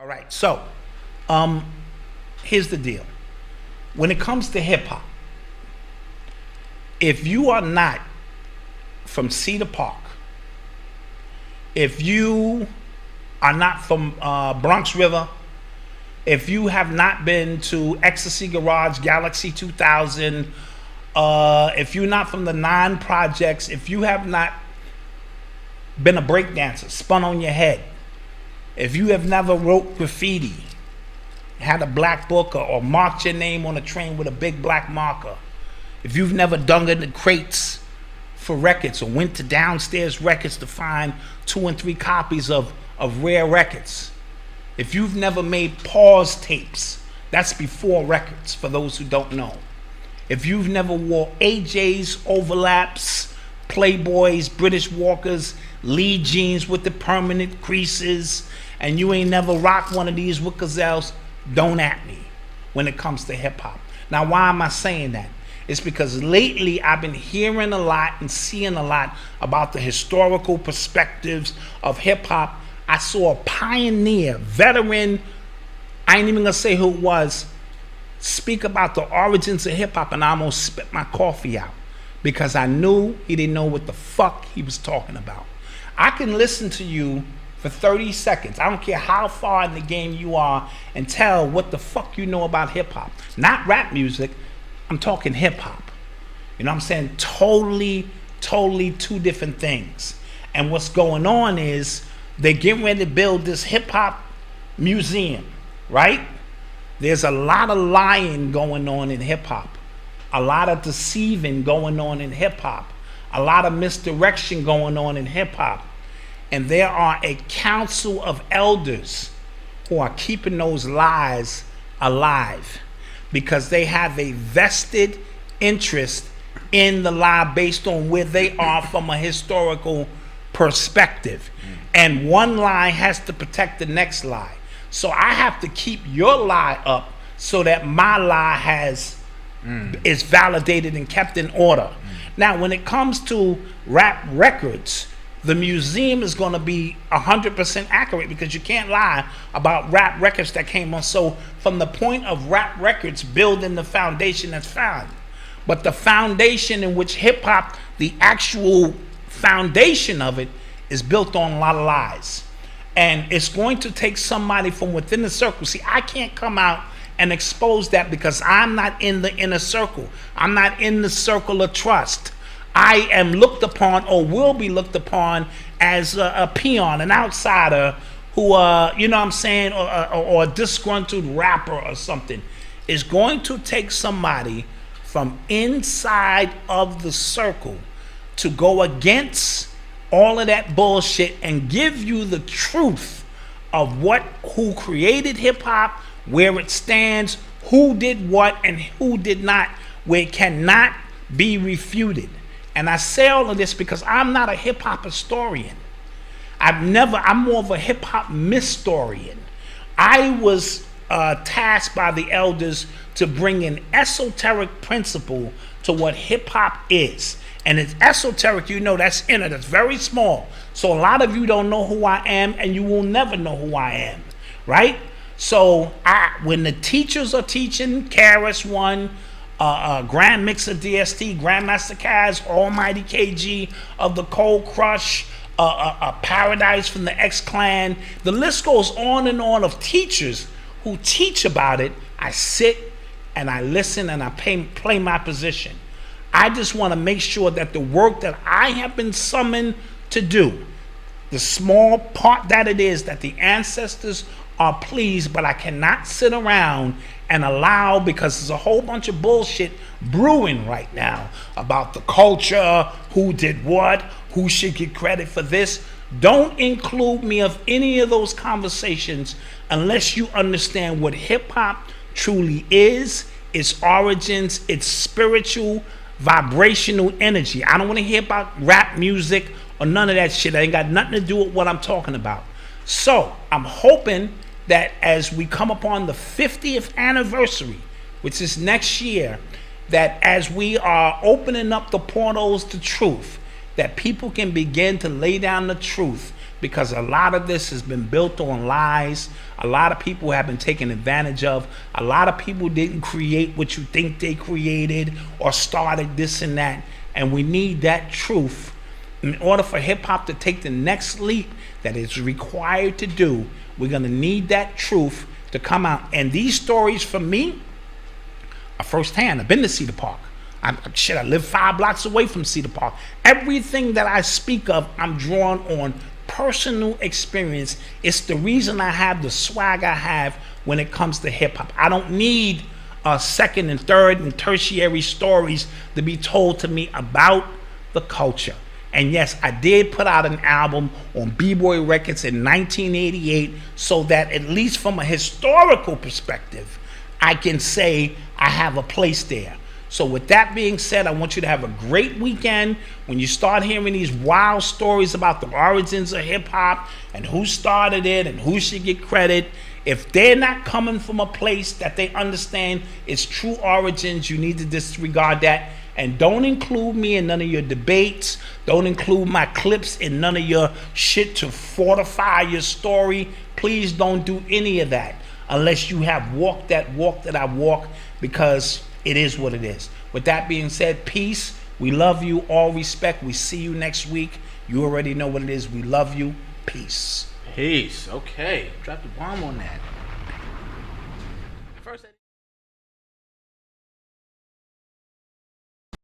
All right, so here's the deal. When it comes to hip hop, if you are not from Cedar Park, if you are not from Bronx River, if you have not been to Ecstasy Garage, Galaxy 2000, if you're not from the 9 projects, if you have not been a breakdancer, spun on your head, if you have never wrote graffiti, had a black book, or marked your name on a train with a big black marker, if you've never dug in the crates for records or went to downstairs records to find 2 and 3 copies of rare records, if you've never made pause tapes, that's before records for those who don't know, if you've never wore AJ's, overlaps, Playboys, British Walkers, Lee jeans with the permanent creases, and you ain't never rocked one of these with gazelles, don't at me when it comes to hip hop. Now, why am I saying that? It's because lately I've been hearing a lot and seeing a lot about the historical perspectives of hip hop. I saw a pioneer, veteran, I ain't even gonna say who it was, speak about the origins of hip hop, and I almost spit my coffee out because I knew he didn't know what the fuck he was talking about. I can listen to you for 30 seconds. I don't care how far in the game you are, and tell what the fuck you know about hip hop. Not rap music, I'm talking hip hop. You know what I'm saying? Totally 2 different things. And what's going on is they're getting ready to build this hip hop museum, right? There's a lot of lying going on in hip hop, a lot of deceiving going on in hip hop, a lot of misdirection going on in hip hop. And there are a council of elders who are keeping those lies alive because they have a vested interest in the lie based on where they are from a historical perspective. And one lie has to protect the next lie. So I have to keep your lie up so that my lie is validated and kept in order. Now, when it comes to rap records, the museum is going to be 100% accurate because you can't lie about rap records that came on. So from the point of rap records, building the foundation that's found. But the foundation in which hip hop, the actual foundation of it, is built on a lot of lies. And it's going to take somebody from within the circle. See, I can't come out and expose that because I'm not in the inner circle. I'm not in the circle of trust. I am looked upon, or will be looked upon, as a peon, an outsider who, you know what I'm saying, or a disgruntled rapper or something. It's going to take somebody from inside of the circle to go against all of that bullshit and give you the truth of who created hip hop, where it stands, who did what and who did not, where it cannot be refuted. And I say all of this because I'm not a hip hop historian. I'm more of a hip hop mystorian. I was tasked by the elders to bring an esoteric principle to what hip hop is. And it's esoteric, you know, that's inner, that's very small. So a lot of you don't know who I am, and you will never know who I am, right? So when the teachers are teaching, Karis 1, Grand Mixer DST, Grandmaster Kaz, Almighty KG of the Cold Crush, Paradise from the X-Clan, the list goes on and on of teachers who teach about it. I sit and I listen and I play my position. I just want to make sure that the work that I have been summoned to do, the small part that it is, that the ancestors are pleased, but I cannot sit around and allow, because there's a whole bunch of bullshit brewing right now about the culture, who did what, who should get credit for this. Don't include me of any of those conversations unless you understand what hip hop truly is, its origins, its spiritual, vibrational energy. I don't want to hear about rap music or none of that shit. That ain't got nothing to do with what I'm talking about. So I'm hoping that as we come upon the 50th anniversary, which is next year, that as we are opening up the portals to truth, that people can begin to lay down the truth because a lot of this has been built on lies. A lot of people have been taken advantage of. A lot of people didn't create what you think they created or started this and that. And we need that truth in order for hip-hop to take the next leap that it's required to do. We're going to need that truth to come out. And these stories, for me, are firsthand. I've been to Cedar Park. I live 5 blocks away from Cedar Park. Everything that I speak of, I'm drawn on personal experience. It's the reason I have the swag I have when it comes to hip-hop. I don't need second and third and tertiary stories to be told to me about the culture. And yes, I did put out an album on B-Boy Records in 1988, so that at least from a historical perspective, I can say I have a place there. So with that being said, I want you to have a great weekend. When you start hearing these wild stories about the origins of hip-hop and who started it and who should get credit, if they're not coming from a place that they understand its true origins, you need to disregard that. And don't include me in none of your debates. Don't include my clips in none of your shit to fortify your story. Please don't do any of that unless you have walked that walk that I walk, because it is what it is. With that being said, peace. We love you. All respect. We see you next week. You already know what it is. We love you. Peace. Peace. Okay. Drop the bomb on that.